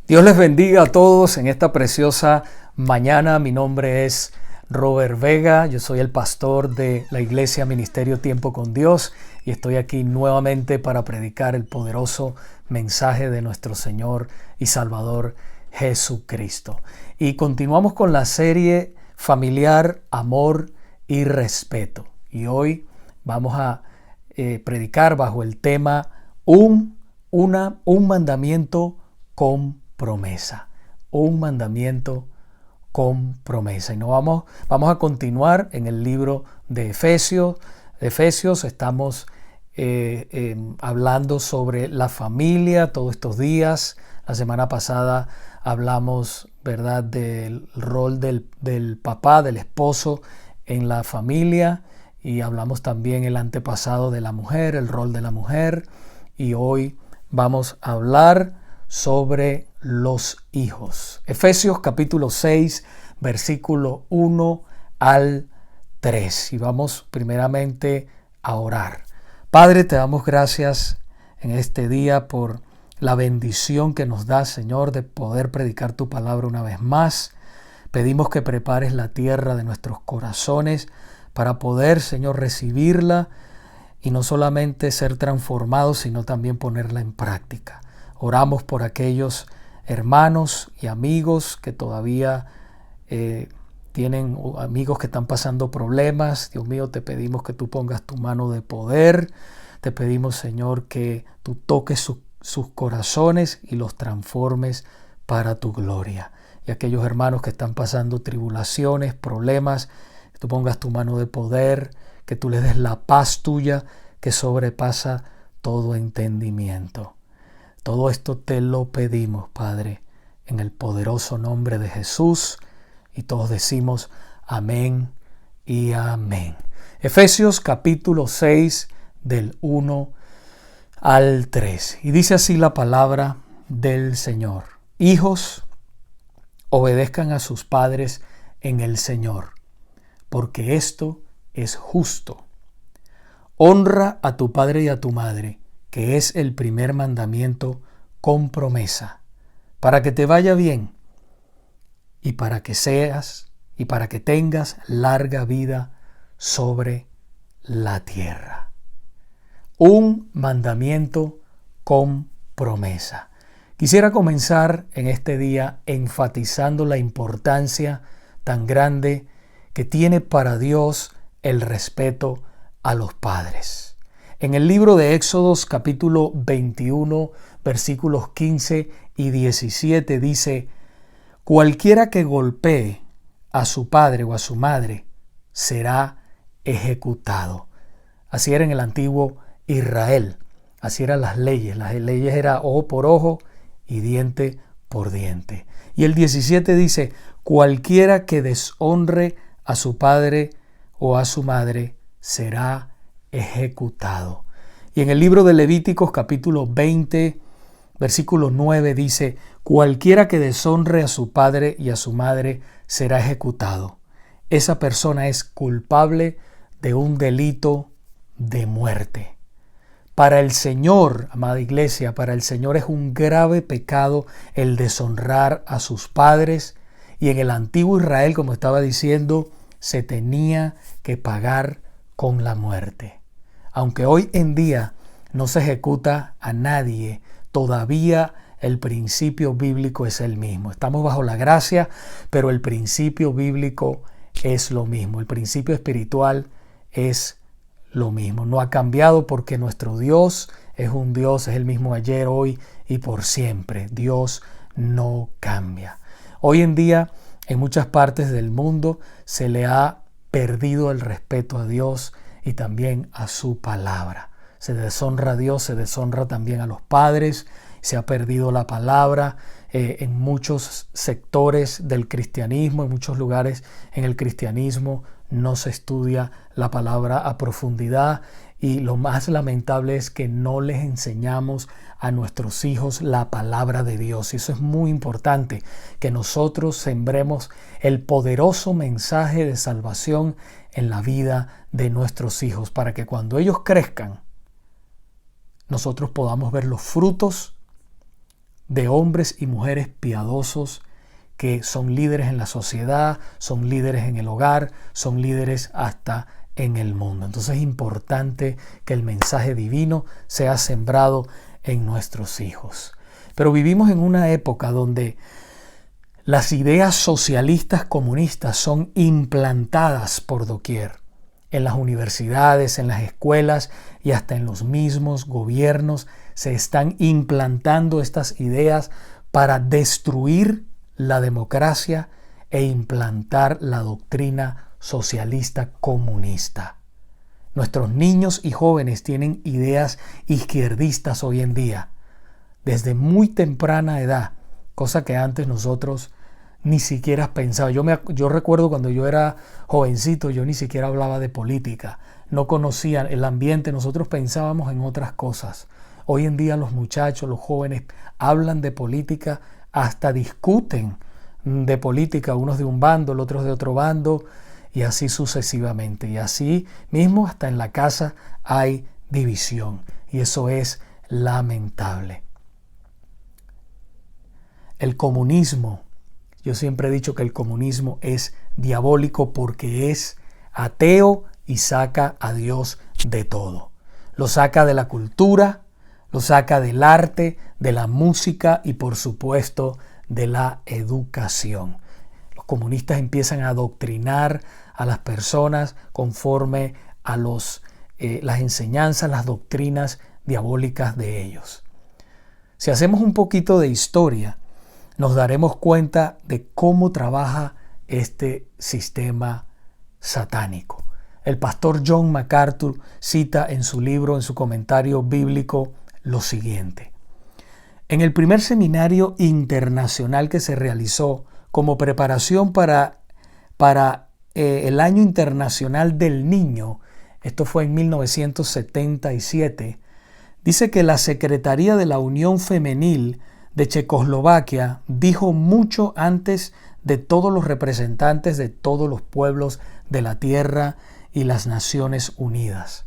Dios les bendiga a todos en esta preciosa mañana. Mi nombre es Robert Vega, yo soy el pastor de la Iglesia Ministerio Tiempo con Dios y estoy aquí nuevamente para predicar el poderoso mensaje de nuestro Señor y Salvador Jesucristo. Y continuamos con la serie Familiar, Amor y Respeto. Y hoy vamos a predicar bajo el tema un mandamiento con promesa. Un mandamiento con promesa. Y vamos a continuar en el libro de Efesios. Estamos hablando sobre la familia todos estos días. La semana pasada hablamos, ¿verdad?, del rol del papá, del esposo en la familia. Y hablamos también el antepasado de la mujer, el rol de la mujer. Y hoy vamos a hablar sobre los hijos. Efesios capítulo 6, versículo 1 al 3. Y vamos primeramente a orar. Padre, te damos gracias en este día por la bendición que nos da, Señor, de poder predicar tu palabra una vez más. Pedimos que prepares la tierra de nuestros corazones para poder, Señor, recibirla y no solamente ser transformados, sino también ponerla en práctica. Oramos por aquellos hermanos y amigos que todavía tienen amigos que están pasando problemas. Dios mío, te pedimos que tú pongas tu mano de poder. Te pedimos, Señor, que tú toques sus corazones y los transformes para tu gloria. Y aquellos hermanos que están pasando tribulaciones, problemas, que tú pongas tu mano de poder, que tú les des la paz tuya que sobrepasa todo entendimiento. Todo esto te lo pedimos, Padre, en el poderoso nombre de Jesús. Y todos decimos amén y amén. Efesios capítulo 6 del 1 al 3. Y dice así la palabra del Señor. Hijos, obedezcan a sus padres en el Señor, porque esto es justo. Honra a tu padre y a tu madre, que es el primer mandamiento con promesa, para que te vaya bien y para que tengas larga vida sobre la tierra. Un mandamiento con promesa. Quisiera comenzar en este día enfatizando la importancia tan grande que tiene para Dios el respeto a los padres. En el libro de Éxodos capítulo 21, versículos 15 y 17 dice: cualquiera que golpee a su padre o a su madre será ejecutado. Así era en el antiguo Israel. Así eran las leyes. Las leyes eran ojo por ojo y diente por diente. Y el 17 dice: cualquiera que deshonre a su padre o a su madre será ejecutado. Y en el libro de Levíticos capítulo 20, versículo 9 dice: cualquiera que deshonre a su padre y a su madre será ejecutado. Esa persona es culpable de un delito de muerte. Para el Señor, amada iglesia, para el Señor es un grave pecado el deshonrar a sus padres. Y en el antiguo Israel, como estaba diciendo, se tenía que pagar con la muerte. Aunque hoy en día no se ejecuta a nadie, todavía el principio bíblico es el mismo. Estamos bajo la gracia, pero el principio bíblico es lo mismo. El principio espiritual es lo mismo. No ha cambiado porque nuestro Dios es un Dios, es el mismo ayer, hoy y por siempre. Dios no cambia. Hoy en día, en muchas partes del mundo, se le ha perdido el respeto a Dios y también a su palabra. Se deshonra a Dios, se deshonra también a los padres, se ha perdido la palabra en muchos sectores del cristianismo, en muchos lugares en el cristianismo no se estudia la palabra a profundidad y lo más lamentable es que no les enseñamos a nuestros hijos la palabra de Dios. Y eso es muy importante, que nosotros sembremos el poderoso mensaje de salvación en la vida de nuestros hijos para que cuando ellos crezcan nosotros podamos ver los frutos de hombres y mujeres piadosos que son líderes en la sociedad, son líderes en el hogar, son líderes hasta en el mundo. Entonces es importante que el mensaje divino sea sembrado en nuestros hijos. Pero vivimos en una época donde las ideas socialistas comunistas son implantadas por doquier, en las universidades, en las escuelas y hasta en los mismos gobiernos se están implantando estas ideas para destruir la democracia e implantar la doctrina socialista comunista. Nuestros niños y jóvenes tienen ideas izquierdistas hoy en día, desde muy temprana edad, cosa que antes nosotros ni siquiera pensaba. Yo recuerdo cuando yo era jovencito, yo ni siquiera hablaba de política, no conocía el ambiente, nosotros pensábamos en otras cosas. Hoy en día los muchachos, los jóvenes hablan de política, hasta discuten de política, unos de un bando, los otros de otro bando, y así sucesivamente. Y así mismo hasta en la casa hay división, y eso es lamentable. El comunismo, yo siempre he dicho que el comunismo es diabólico porque es ateo y saca a Dios de todo. Lo saca de la cultura, lo saca del arte, de la música y por supuesto de la educación. Los comunistas empiezan a adoctrinar a las personas conforme a las enseñanzas, las doctrinas diabólicas de ellos. Si hacemos un poquito de historia, nos daremos cuenta de cómo trabaja este sistema satánico. El pastor John MacArthur cita en su libro, en su comentario bíblico, lo siguiente. En el primer seminario internacional que se realizó como preparación para el Año Internacional del Niño, esto fue en 1977, dice que la Secretaría de la Unión Femenil de Checoslovaquia dijo mucho antes de todos los representantes de todos los pueblos de la tierra y las Naciones Unidas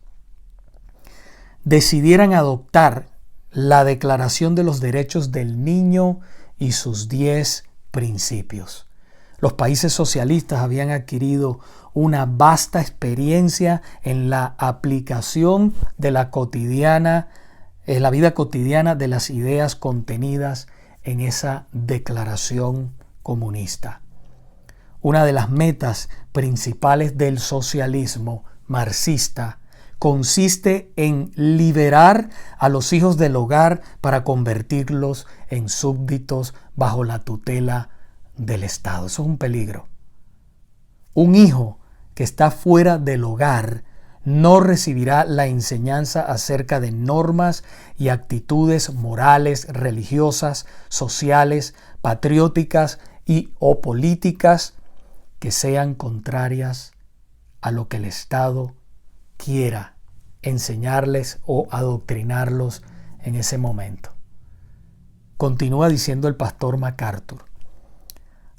decidieran adoptar la Declaración de los Derechos del Niño y sus 10 principios. Los países socialistas habían adquirido una vasta experiencia en la aplicación de la vida cotidiana de las ideas contenidas en esa declaración comunista. Una de las metas principales del socialismo marxista consiste en liberar a los hijos del hogar para convertirlos en súbditos bajo la tutela del Estado. Eso es un peligro. Un hijo que está fuera del hogar no recibirá la enseñanza acerca de normas y actitudes morales, religiosas, sociales, patrióticas o políticas que sean contrarias a lo que el Estado quiera enseñarles o adoctrinarlos en ese momento. Continúa diciendo el pastor MacArthur.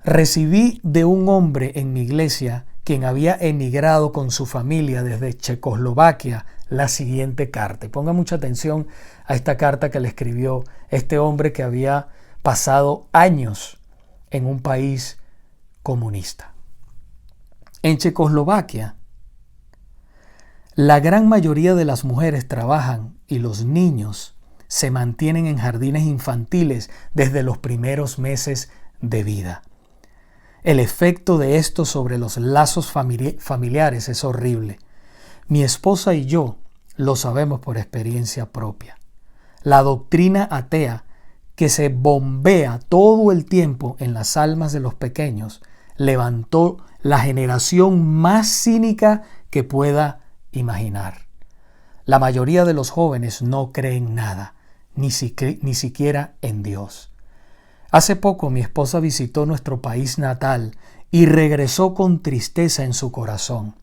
Recibí de un hombre en mi iglesia, quien había emigrado con su familia desde Checoslovaquia, la siguiente carta. Y ponga mucha atención a esta carta que le escribió este hombre que había pasado años en un país comunista. En Checoslovaquia, la gran mayoría de las mujeres trabajan y los niños se mantienen en jardines infantiles desde los primeros meses de vida. El efecto de esto sobre los lazos familiares es horrible. Mi esposa y yo lo sabemos por experiencia propia. La doctrina atea que se bombea todo el tiempo en las almas de los pequeños levantó la generación más cínica que pueda imaginar. La mayoría de los jóvenes no creen nada, ni siquiera en Dios. Hace poco mi esposa visitó nuestro país natal y regresó con tristeza en su corazón.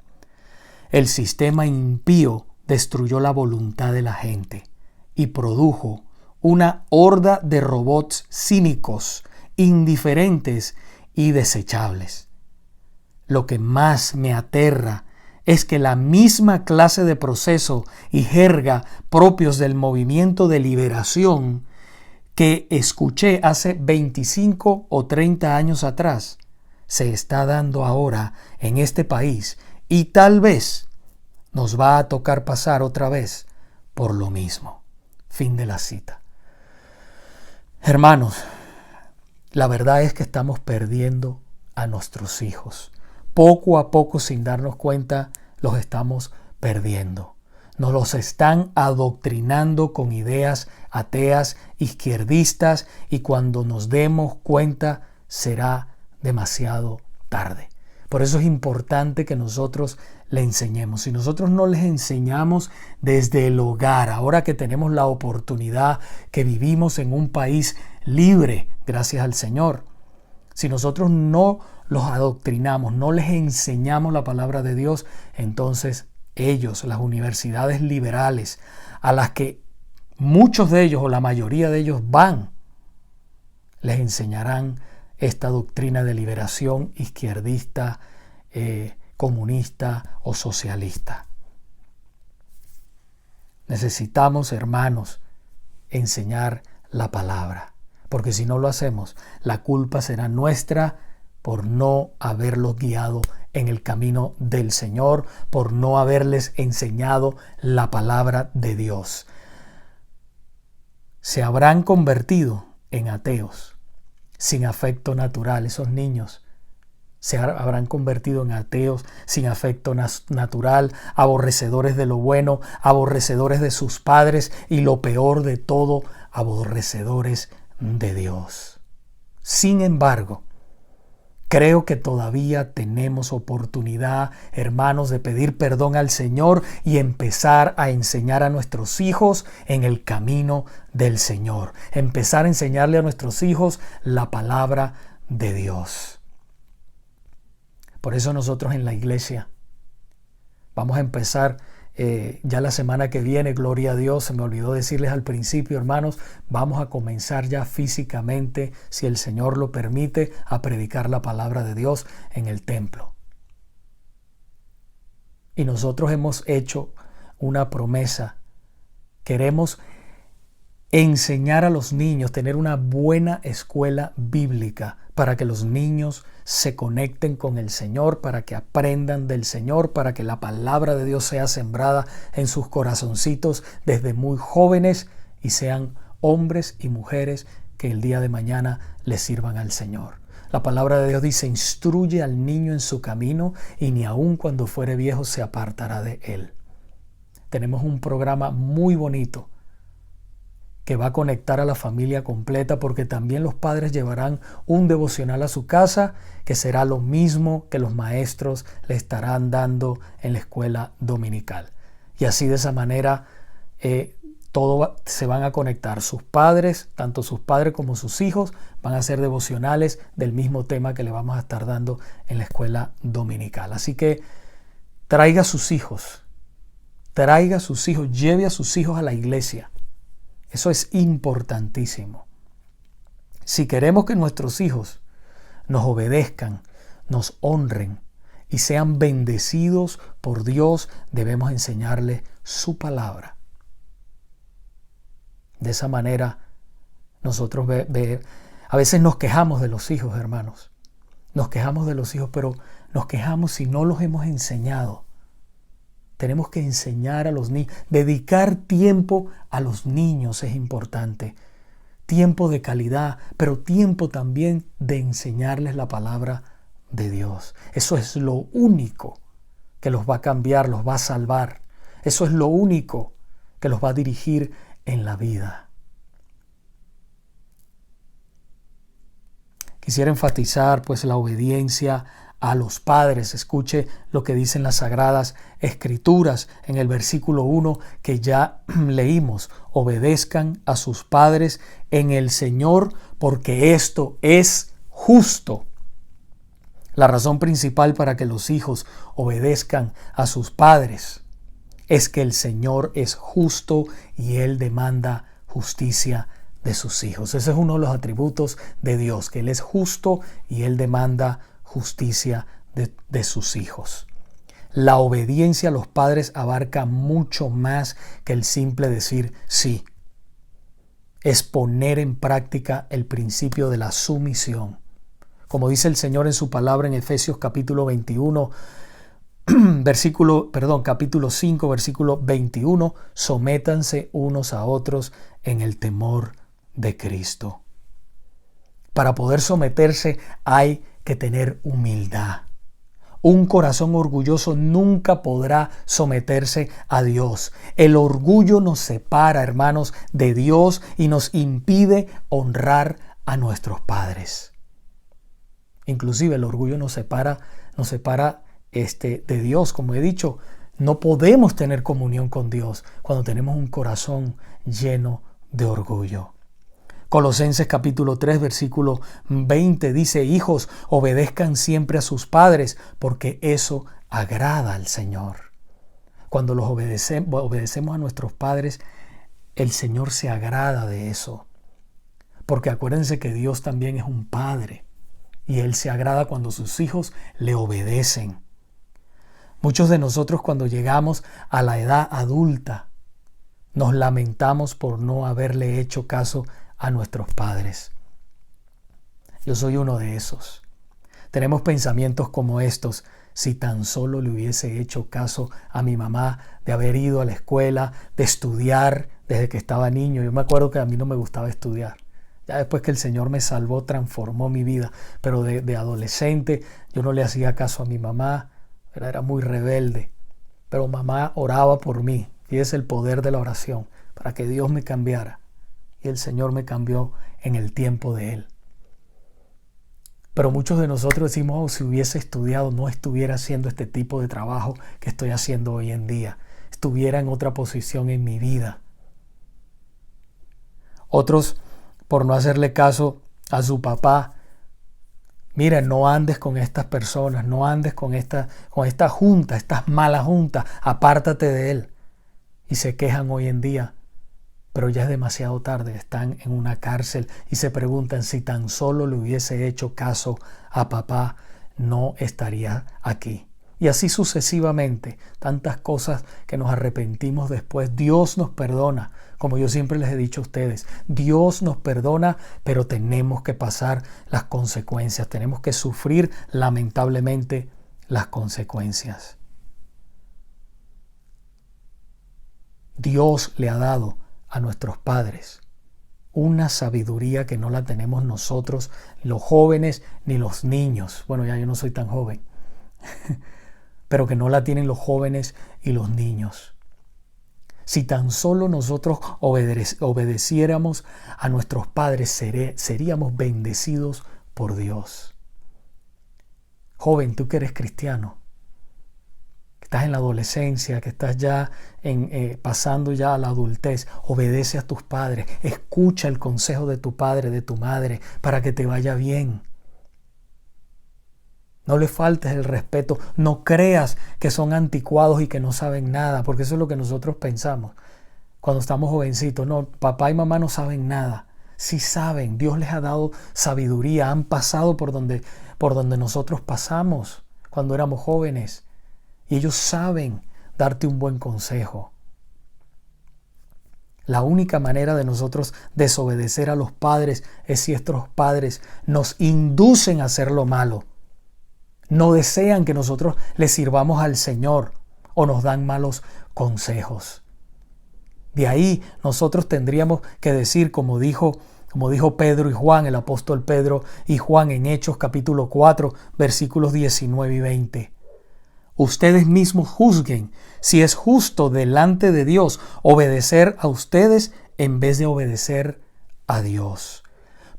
El sistema impío destruyó la voluntad de la gente y produjo una horda de robots cínicos, indiferentes y desechables. Lo que más me aterra es que la misma clase de proceso y jerga propios del movimiento de liberación que escuché hace 25 o 30 años atrás se está dando ahora en este país y tal vez nos va a tocar pasar otra vez por lo mismo. Fin de la cita. Hermanos, la verdad es que estamos perdiendo a nuestros hijos. Poco a poco, sin darnos cuenta, los estamos perdiendo. Nos los están adoctrinando con ideas ateas, izquierdistas, y cuando nos demos cuenta será demasiado tarde. Por eso es importante que nosotros le enseñemos. Si nosotros no les enseñamos desde el hogar, ahora que tenemos la oportunidad, que vivimos en un país libre, gracias al Señor, si nosotros no los adoctrinamos, no les enseñamos la palabra de Dios, entonces ellos, las universidades liberales, a las que muchos de ellos o la mayoría de ellos van, les enseñarán esta doctrina de liberación izquierdista, comunista o socialista. Necesitamos, hermanos, enseñar la palabra, porque si no lo hacemos, la culpa será nuestra por no haberlos guiado en el camino del Señor, por no haberles enseñado la palabra de Dios. Se habrán convertido en ateos, sin afecto natural. Esos niños se habrán convertido en ateos sin afecto natural, aborrecedores de lo bueno, aborrecedores de sus padres y, lo peor de todo, aborrecedores de Dios. Sin embargo, creo que todavía tenemos oportunidad, hermanos, de pedir perdón al Señor y empezar a enseñar a nuestros hijos en el camino del Señor. Empezar a enseñarle a nuestros hijos la palabra de Dios. Por eso nosotros en la iglesia vamos a empezar ya la semana que viene, gloria a Dios. Se me olvidó decirles al principio, hermanos, vamos a comenzar ya físicamente, si el Señor lo permite, a predicar la palabra de Dios en el templo. Y nosotros hemos hecho una promesa. Queremos enseñar a los niños, tener una buena escuela bíblica para que los niños se conecten con el Señor, para que aprendan del Señor, para que la palabra de Dios sea sembrada en sus corazoncitos desde muy jóvenes y sean hombres y mujeres que el día de mañana les sirvan al Señor. La palabra de Dios dice: instruye al niño en su camino y ni aun cuando fuere viejo se apartará de él. Tenemos un programa muy bonito que va a conectar a la familia completa, porque también los padres llevarán un devocional a su casa que será lo mismo que los maestros le estarán dando en la escuela dominical. Y así, de esa manera, se van a conectar. Sus padres, tanto sus padres como sus hijos, van a hacer devocionales del mismo tema que le vamos a estar dando en la escuela dominical. Así que traiga a sus hijos, lleve a sus hijos a la iglesia. Eso es importantísimo. Si queremos que nuestros hijos nos obedezcan, nos honren y sean bendecidos por Dios, debemos enseñarles su palabra. De esa manera, nosotros a veces nos quejamos de los hijos, hermanos. Nos quejamos de los hijos, pero nos quejamos si no los hemos enseñado. Tenemos que enseñar a los niños. Dedicar tiempo a los niños es importante. Tiempo de calidad, pero tiempo también de enseñarles la palabra de Dios. Eso es lo único que los va a cambiar, los va a salvar. Eso es lo único que los va a dirigir en la vida. Quisiera enfatizar pues la obediencia a los padres. Escuche lo que dicen las Sagradas Escrituras en el versículo 1 que ya leímos: obedezcan a sus padres en el Señor, porque esto es justo. La razón principal para que los hijos obedezcan a sus padres es que el Señor es justo y Él demanda justicia de sus hijos. Ese es uno de los atributos de Dios, que Él es justo y Él demanda justicia de sus hijos. La obediencia a los padres abarca mucho más que el simple decir sí. es poner en práctica el principio de la sumisión. Como dice el Señor en su palabra en Efesios capítulo 21, capítulo 5, versículo 21, sométanse unos a otros en el temor de Cristo. Para poder someterse hay que tener humildad. Un corazón orgulloso nunca podrá someterse a Dios. El orgullo nos separa, hermanos, de Dios y nos impide honrar a nuestros padres. Inclusive el orgullo nos separa de Dios. Como he dicho, no podemos tener comunión con Dios cuando tenemos un corazón lleno de orgullo. Colosenses capítulo 3, versículo 20 dice: hijos, obedezcan siempre a sus padres, porque eso agrada al Señor. Cuando los obedecemos a nuestros padres, el Señor se agrada de eso. Porque acuérdense que Dios también es un padre y Él se agrada cuando sus hijos le obedecen. Muchos de nosotros, cuando llegamos a la edad adulta, nos lamentamos por no haberle hecho caso a nuestros padres. Yo soy uno de esos. Tenemos pensamientos como estos: si tan solo le hubiese hecho caso a mi mamá, de haber ido a la escuela, de estudiar desde que estaba niño. Yo me acuerdo que a mí no me gustaba estudiar. Ya después que el Señor me salvó, transformó mi vida. Pero de adolescente yo no le hacía caso a mi mamá. Era muy rebelde. Pero mamá oraba por mí. Y es el poder de la oración, para que Dios me cambiara. Y el Señor me cambió en el tiempo de Él. Pero muchos de nosotros decimos: si hubiese estudiado, no estuviera haciendo este tipo de trabajo que estoy haciendo hoy en día. Estuviera en otra posición en mi vida. Otros, por no hacerle caso a su papá: mira, no andes con estas personas, no andes con esta junta, estas malas juntas, apártate de él. Y se quejan hoy en día, pero ya es demasiado tarde, están en una cárcel y se preguntan: si tan solo le hubiese hecho caso a papá, no estaría aquí. Y así sucesivamente, tantas cosas que nos arrepentimos después. Dios nos perdona, como yo siempre les he dicho a ustedes. Dios nos perdona, pero tenemos que pasar las consecuencias. Tenemos que sufrir lamentablemente las consecuencias. Dios le ha dado a nuestros padres una sabiduría que no la tenemos nosotros, los jóvenes, ni los niños. Bueno, ya yo no soy tan joven. Pero que no la tienen los jóvenes y los niños. Si tan solo nosotros obedeciéramos a nuestros padres, seríamos bendecidos por Dios. Joven, tú que eres cristiano, que estás en la adolescencia, que estás ya pasando ya a la adultez, obedece a tus padres, escucha el consejo de tu padre, de tu madre, para que te vaya bien. No le faltes el respeto, no creas que son anticuados y que no saben nada, porque eso es lo que nosotros pensamos cuando estamos jovencitos. No, papá y mamá no saben nada. Sí saben, Dios les ha dado sabiduría, han pasado por donde nosotros pasamos cuando éramos jóvenes. Y ellos saben darte un buen consejo. La única manera de nosotros desobedecer a los padres es si estos padres nos inducen a hacer lo malo. No desean que nosotros les sirvamos al Señor o nos dan malos consejos. De ahí nosotros tendríamos que decir, como dijo Pedro y Juan, el apóstol Pedro y Juan en Hechos capítulo 4, versículos 19 y 20. Ustedes mismos juzguen si es justo delante de Dios obedecer a ustedes en vez de obedecer a Dios.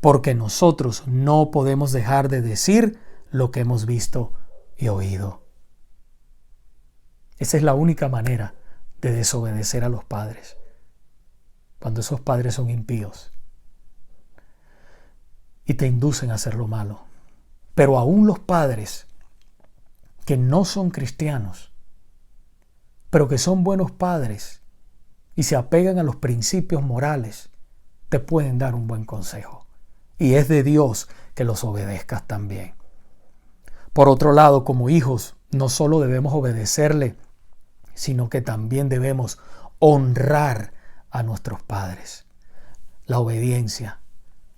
Porque nosotros no podemos dejar de decir lo que hemos visto y oído. Esa es la única manera de desobedecer a los padres, cuando esos padres son impíos y te inducen a hacer lo malo. Pero aún los padres que no son cristianos, pero que son buenos padres y se apegan a los principios morales, te pueden dar un buen consejo. Y es de Dios que los obedezcas también. Por otro lado, como hijos, no solo debemos obedecerle, sino que también debemos honrar a nuestros padres. la obediencia.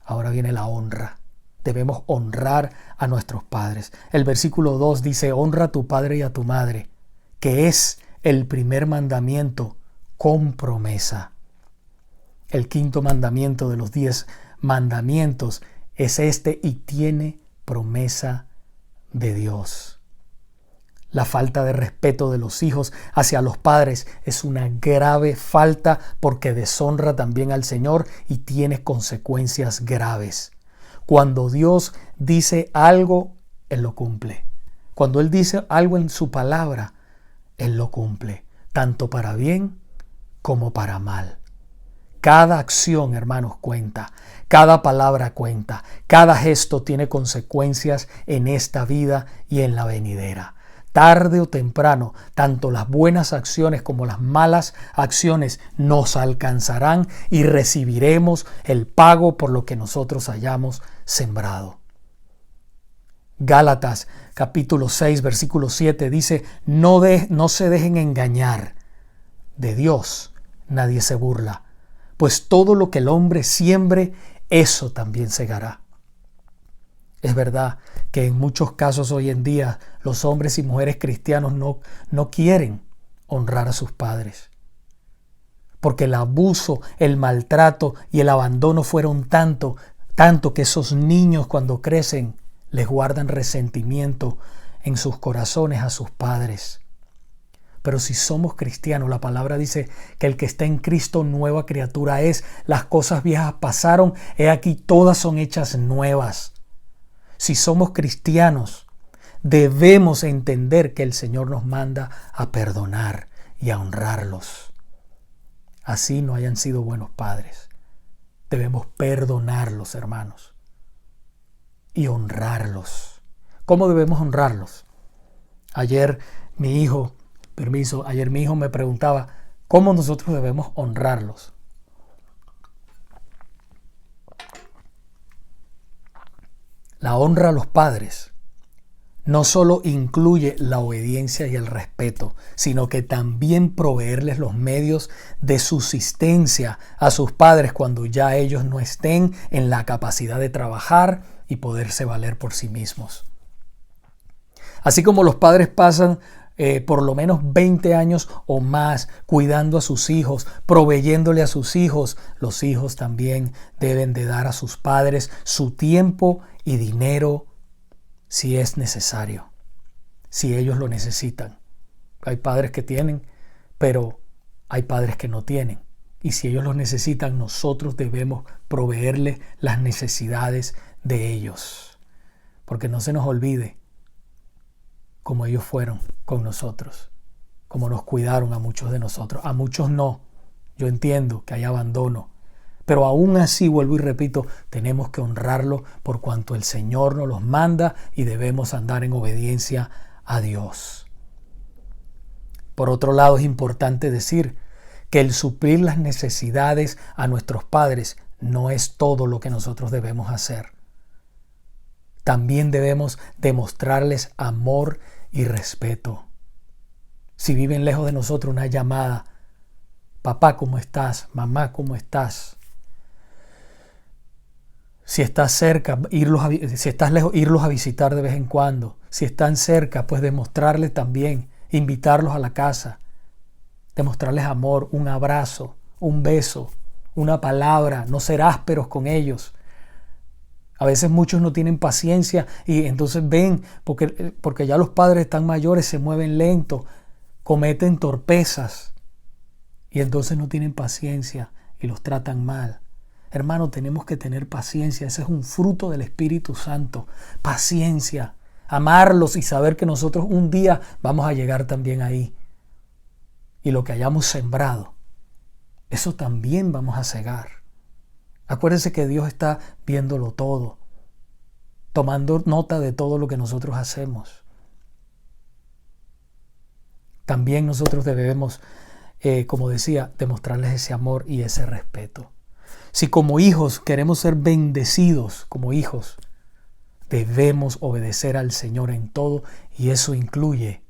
Ahora viene la honra. Debemos honrar a nuestros padres. El versículo 2 dice, honra a tu padre y a tu madre, que es el primer mandamiento con promesa. El quinto mandamiento de los 10 mandamientos es este y tiene promesa de Dios. La falta de respeto de los hijos hacia los padres es una grave falta porque deshonra también al Señor y tiene consecuencias graves. Cuando Dios dice algo, Él lo cumple. Cuando Él dice algo en su palabra, Él lo cumple, tanto para bien como para mal. Cada acción, hermanos, cuenta. Cada palabra cuenta. Cada gesto tiene consecuencias en esta vida y en la venidera. Tarde o temprano, tanto las buenas acciones como las malas acciones nos alcanzarán y recibiremos el pago por lo que nosotros hayamos sembrado. Gálatas capítulo 6 versículo 7 dice, no se dejen engañar. De Dios nadie se burla, pues todo lo que el hombre siembre, eso también segará. Es verdad que en muchos casos hoy en día los hombres y mujeres cristianos no quieren honrar a sus padres. Porque el abuso, el maltrato y el abandono fueron tanto que esos niños cuando crecen les guardan resentimiento en sus corazones a sus padres. Pero si somos cristianos, la palabra dice que el que está en Cristo nueva criatura es. Las cosas viejas pasaron, he aquí todas son hechas nuevas. Si somos cristianos, debemos entender que el Señor nos manda a perdonar y a honrarlos. Así no hayan sido buenos padres. Debemos perdonarlos, hermanos, y honrarlos. ¿Cómo debemos honrarlos? Ayer mi hijo me preguntaba cómo nosotros debemos honrarlos. La honra a los padres no solo incluye la obediencia y el respeto, sino que también proveerles los medios de subsistencia a sus padres cuando ya ellos no estén en la capacidad de trabajar y poderse valer por sí mismos. Así como los padres pasan por lo menos 20 años o más cuidando a sus hijos, proveyéndole a sus hijos, los hijos también deben de dar a sus padres su tiempo y dinero si es necesario, si ellos lo necesitan. Hay padres que tienen, pero hay padres que no tienen. Y si ellos lo necesitan, nosotros debemos proveerles las necesidades de ellos. Porque no se nos olvide cómo ellos fueron con nosotros, cómo nos cuidaron a muchos de nosotros. A muchos no. Yo entiendo que hay abandono, pero aún así, vuelvo y repito, tenemos que honrarlo por cuanto el Señor nos los manda y debemos andar en obediencia a Dios. Por otro lado, es importante decir que el suplir las necesidades a nuestros padres no es todo lo que nosotros debemos hacer. También debemos demostrarles amor y respeto. Si viven lejos de nosotros, una llamada. Papá, ¿cómo estás? Mamá, ¿cómo estás? Si estás cerca, si estás lejos, irlos a visitar de vez en cuando. Si están cerca, pues demostrarles también, invitarlos a la casa, demostrarles amor, un abrazo, un beso, una palabra, no ser ásperos con ellos. A veces muchos no tienen paciencia y entonces ven, porque ya los padres están mayores, se mueven lento, cometen torpezas y entonces no tienen paciencia y los tratan mal. Hermano, tenemos que tener paciencia. Ese es un fruto del Espíritu Santo. Paciencia, amarlos y saber que nosotros un día vamos a llegar también ahí. Y lo que hayamos sembrado, eso también vamos a segar. Acuérdense que Dios está viéndolo todo, tomando nota de todo lo que nosotros hacemos. También nosotros debemos, como decía, demostrarles ese amor y ese respeto. Si como hijos queremos ser bendecidos como hijos, debemos obedecer al Señor en todo y eso incluye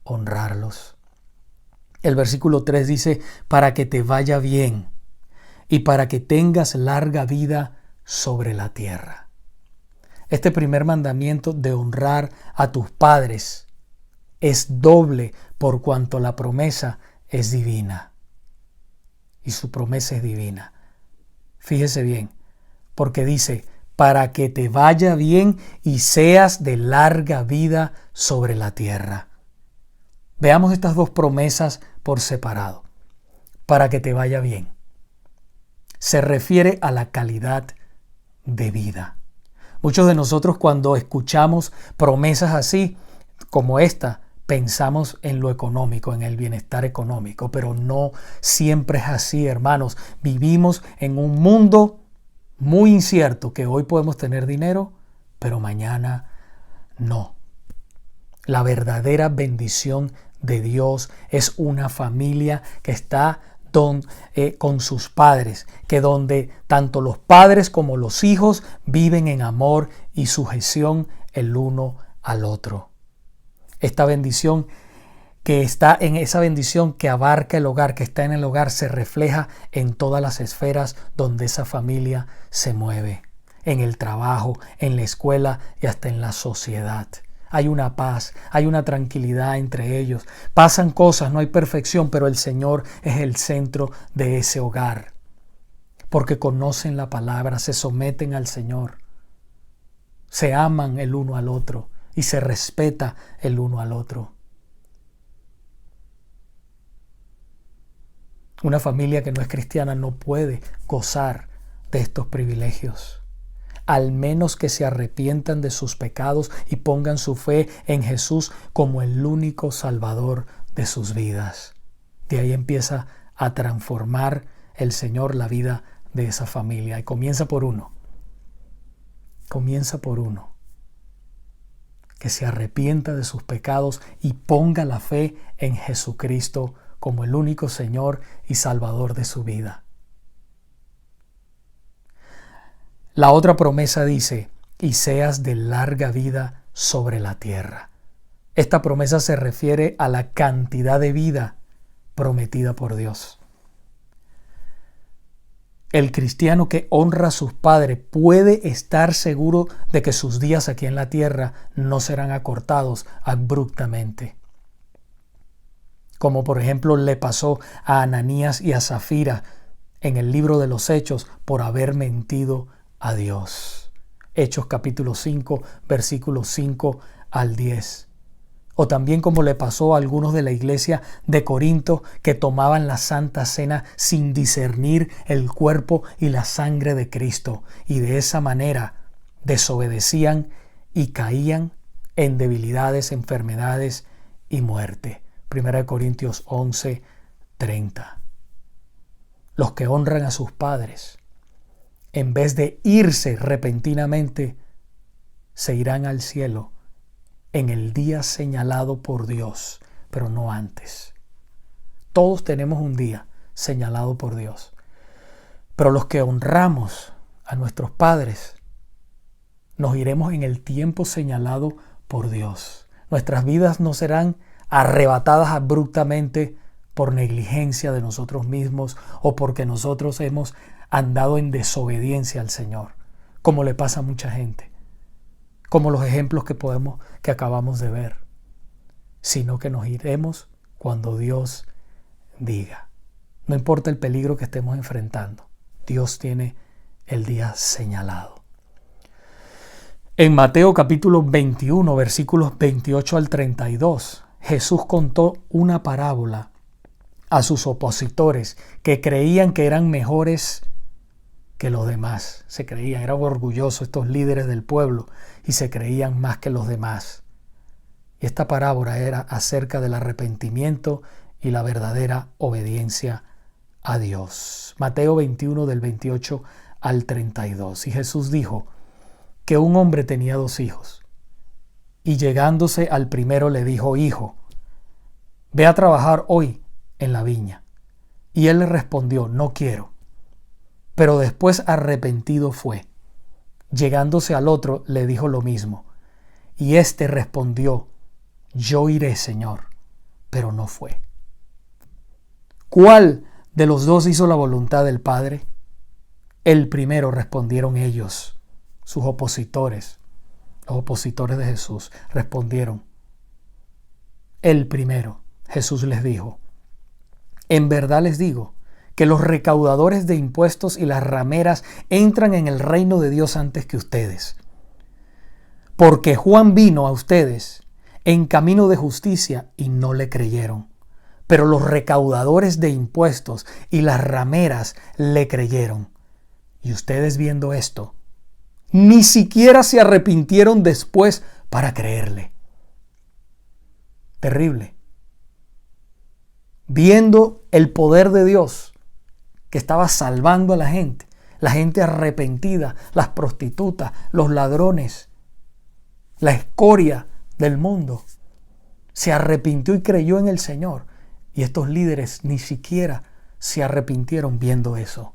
honrarlos. El versículo 3 dice, para que te vaya bien y para que tengas larga vida sobre la tierra. Este primer mandamiento de honrar a tus padres es doble por cuanto la promesa es divina. Y su promesa es divina. Fíjese bien, porque dice, para que te vaya bien y seas de larga vida sobre la tierra. Veamos estas dos promesas por separado. Para que te vaya bien. Se refiere a la calidad de vida. Muchos de nosotros cuando escuchamos promesas así como esta, pensamos en lo económico, en el bienestar económico, pero no siempre es así, hermanos. Vivimos en un mundo muy incierto que hoy podemos tener dinero, pero mañana no. La verdadera bendición de Dios es una familia que está con sus padres, que donde tanto los padres como los hijos viven en amor y sujeción el uno al otro. Esta bendición que está en esa bendición que abarca el hogar, que está en el hogar, se refleja en todas las esferas donde esa familia se mueve, en el trabajo, en la escuela y hasta en la sociedad. Hay una paz, hay una tranquilidad entre ellos. Pasan cosas, no hay perfección, pero el Señor es el centro de ese hogar. Porque conocen la palabra, se someten al Señor. Se aman el uno al otro y se respeta el uno al otro. Una familia que no es cristiana no puede gozar de estos privilegios. Al menos que se arrepientan de sus pecados y pongan su fe en Jesús como el único Salvador de sus vidas. De ahí empieza a transformar el Señor la vida de esa familia. Y comienza por uno. Comienza por uno. Que se arrepienta de sus pecados y ponga la fe en Jesucristo como el único Señor y Salvador de su vida. La otra promesa dice, y seas de larga vida sobre la tierra. Esta promesa se refiere a la cantidad de vida prometida por Dios. El cristiano que honra a sus padres puede estar seguro de que sus días aquí en la tierra no serán acortados abruptamente. Como por ejemplo le pasó a Ananías y a Zafira en el libro de los Hechos por haber mentido a Dios. Hechos capítulo 5, versículos 5 al 10. O también como le pasó a algunos de la iglesia de Corinto que tomaban la Santa Cena sin discernir el cuerpo y la sangre de Cristo y de esa manera desobedecían y caían en debilidades, enfermedades y muerte. 1 Corintios 11, 30. Los que honran a sus padres, en vez de irse repentinamente, se irán al cielo en el día señalado por Dios, pero no antes. Todos tenemos un día señalado por Dios, pero los que honramos a nuestros padres, nos iremos en el tiempo señalado por Dios. Nuestras vidas no serán arrebatadas abruptamente por negligencia de nosotros mismos o porque nosotros hemos andado en desobediencia al Señor, como le pasa a mucha gente, como los ejemplos que acabamos de ver, sino que nos iremos cuando Dios diga. No importa el peligro que estemos enfrentando, Dios tiene el día señalado. En Mateo capítulo 21, versículos 28 al 32, Jesús contó una parábola a sus opositores que creían que eran mejores que los demás. Se creían, eran orgullosos estos líderes del pueblo y se creían más que los demás. Y esta parábola era acerca del arrepentimiento y la verdadera obediencia a Dios. Mateo 21 del 28 al 32. Y Jesús dijo que un hombre tenía 2 hijos. Y llegándose al primero le dijo: Hijo, ve a trabajar hoy en la viña. Y él le respondió: No quiero. Pero después arrepentido fue. Llegándose al otro le dijo lo mismo. Y éste respondió: Yo iré, Señor. Pero no fue. ¿Cuál de los 2 hizo la voluntad del Padre? El primero, respondieron ellos, sus opositores, los opositores de Jesús, respondieron. El primero, Jesús les dijo, en verdad les digo que los recaudadores de impuestos y las rameras entran en el reino de Dios antes que ustedes. Porque Juan vino a ustedes en camino de justicia y no le creyeron. Pero los recaudadores de impuestos y las rameras le creyeron. Y ustedes viendo esto, ni siquiera se arrepintieron después para creerle. Terrible. Viendo el poder de Dios que estaba salvando a la gente arrepentida, las prostitutas, los ladrones, la escoria del mundo, se arrepintió y creyó en el Señor. Y estos líderes ni siquiera se arrepintieron viendo eso.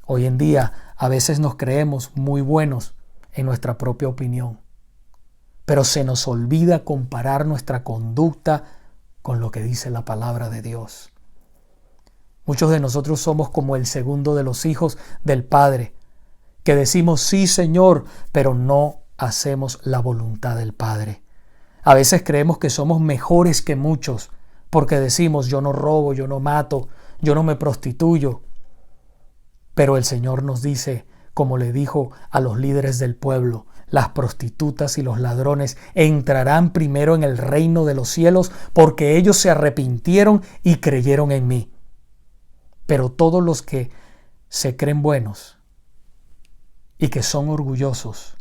Hoy en día a veces nos creemos muy buenos en nuestra propia opinión, pero se nos olvida comparar nuestra conducta con lo que dice la palabra de Dios. Muchos de nosotros somos como el segundo de los hijos del Padre, que decimos sí, Señor, pero no hacemos la voluntad del Padre. A veces creemos que somos mejores que muchos porque decimos yo no robo, yo no mato, yo no me prostituyo. Pero el Señor nos dice, como le dijo a los líderes del pueblo, las prostitutas y los ladrones entrarán primero en el reino de los cielos porque ellos se arrepintieron y creyeron en mí. Pero todos los que se creen buenos y que son orgullosos,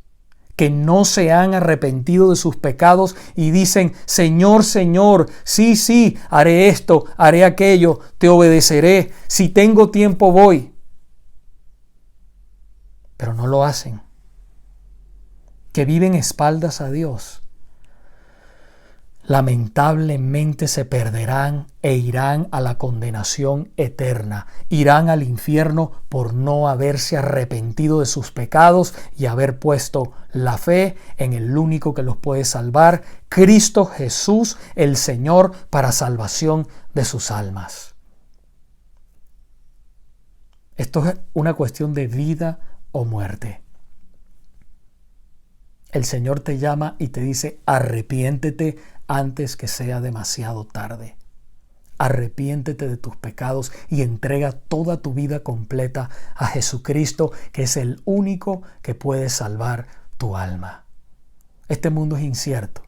que no se han arrepentido de sus pecados y dicen, Señor, Señor, sí, haré esto, haré aquello, te obedeceré, si tengo tiempo voy. Pero no lo hacen. Que viven espaldas a Dios, lamentablemente se perderán e irán a la condenación eterna. Irán al infierno por no haberse arrepentido de sus pecados y haber puesto la fe en el único que los puede salvar, Cristo Jesús, el Señor, para salvación de sus almas. Esto es una cuestión de vida o muerte. El Señor te llama y te dice, arrepiéntete antes que sea demasiado tarde. Arrepiéntete de tus pecados y entrega toda tu vida completa a Jesucristo, que es el único que puede salvar tu alma. Este mundo es incierto.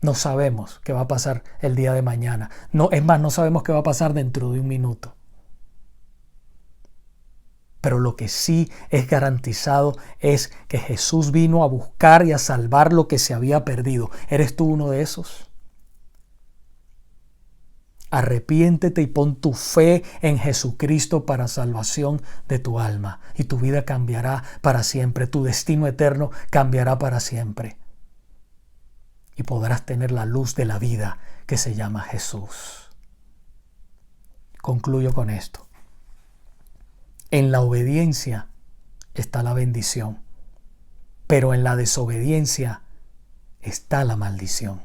No sabemos qué va a pasar el día de mañana. No sabemos qué va a pasar dentro de un minuto. Pero lo que sí es garantizado es que Jesús vino a buscar y a salvar lo que se había perdido. ¿Eres tú uno de esos? Arrepiéntete y pon tu fe en Jesucristo para salvación de tu alma. Y tu vida cambiará para siempre. Tu destino eterno cambiará para siempre. Y podrás tener la luz de la vida que se llama Jesús. Concluyo con esto. En la obediencia está la bendición, pero en la desobediencia está la maldición.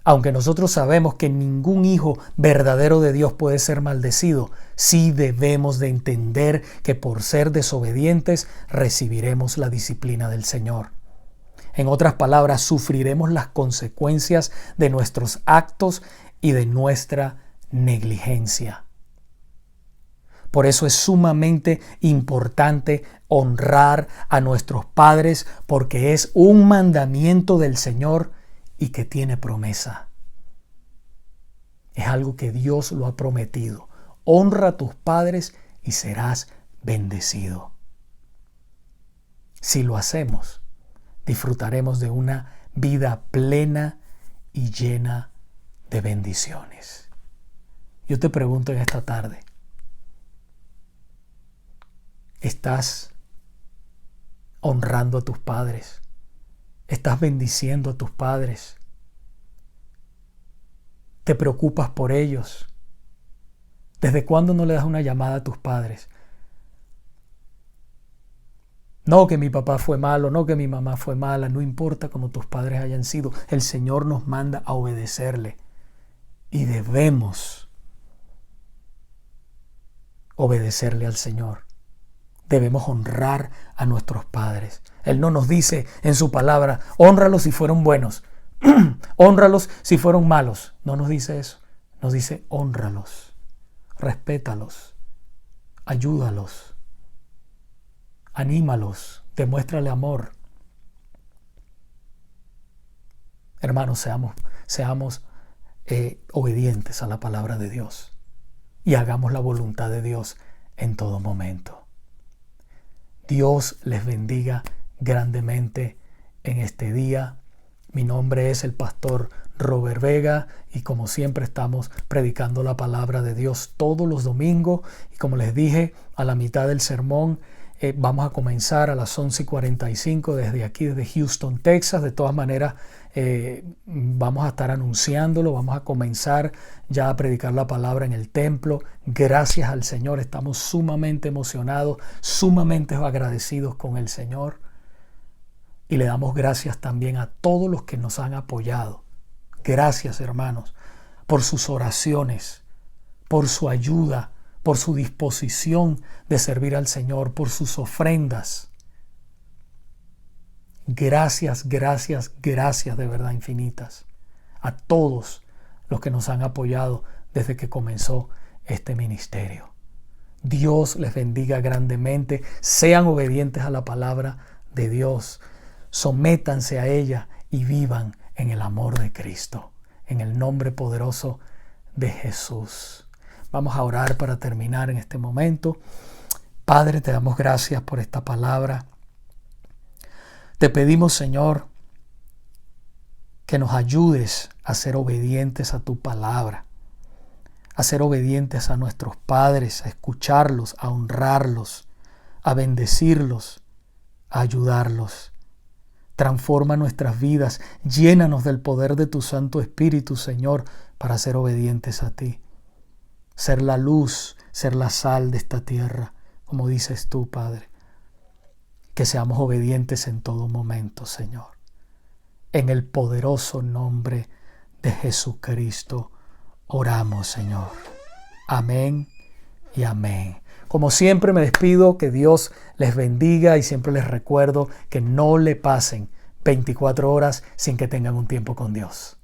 Aunque nosotros sabemos que ningún hijo verdadero de Dios puede ser maldecido, sí debemos de entender que por ser desobedientes recibiremos la disciplina del Señor. En otras palabras, sufriremos las consecuencias de nuestros actos y de nuestra negligencia. Por eso es sumamente importante honrar a nuestros padres, porque es un mandamiento del Señor y que tiene promesa. Es algo que Dios lo ha prometido. Honra a tus padres y serás bendecido. Si lo hacemos, disfrutaremos de una vida plena y llena de bendiciones. Yo te pregunto en esta tarde, ¿estás honrando a tus padres? ¿Estás bendiciendo a tus padres? ¿Te preocupas por ellos? ¿Desde cuándo no le das una llamada a tus padres? No que mi papá fue malo, no que mi mamá fue mala, no importa cómo tus padres hayan sido. El Señor nos manda a obedecerle y debemos obedecerle al Señor. Debemos honrar a nuestros padres. Él no nos dice en su palabra, hónralos si fueron buenos, hónralos si fueron malos. No nos dice eso. Nos dice, hónralos, respétalos, ayúdalos, anímalos, demuéstrale amor. Hermanos, seamos obedientes a la palabra de Dios y hagamos la voluntad de Dios en todo momento. Dios les bendiga grandemente en este día. Mi nombre es el pastor Robert Vega y como siempre estamos predicando la palabra de Dios todos los domingos y como les dije a la mitad del sermón, vamos a comenzar a las 11:45 desde aquí, desde Houston, Texas. De todas maneras, vamos a estar anunciándolo, vamos a comenzar ya a predicar la palabra en el templo. Gracias al Señor, estamos sumamente emocionados, sumamente agradecidos con el Señor. Y le damos gracias también a todos los que nos han apoyado. Gracias, hermanos, por sus oraciones, por su ayuda, por su disposición de servir al Señor, por sus ofrendas. Gracias, gracias, gracias de verdad infinitas a todos los que nos han apoyado desde que comenzó este ministerio. Dios les bendiga grandemente. Sean obedientes a la palabra de Dios. Sométanse a ella y vivan en el amor de Cristo. En el nombre poderoso de Jesús. Vamos a orar para terminar en este momento. Padre, te damos gracias por esta palabra. Te pedimos, Señor, que nos ayudes a ser obedientes a tu palabra, a ser obedientes a nuestros padres, a escucharlos, a honrarlos, a bendecirlos, a ayudarlos. Transforma nuestras vidas, llénanos del poder de tu Santo Espíritu, Señor, para ser obedientes a ti. Ser la luz, ser la sal de esta tierra, como dices tú, Padre. Que seamos obedientes en todo momento, Señor. En el poderoso nombre de Jesucristo oramos, Señor. Amén y amén. Como siempre me despido, que Dios les bendiga y siempre les recuerdo que no le pasen 24 horas sin que tengan un tiempo con Dios.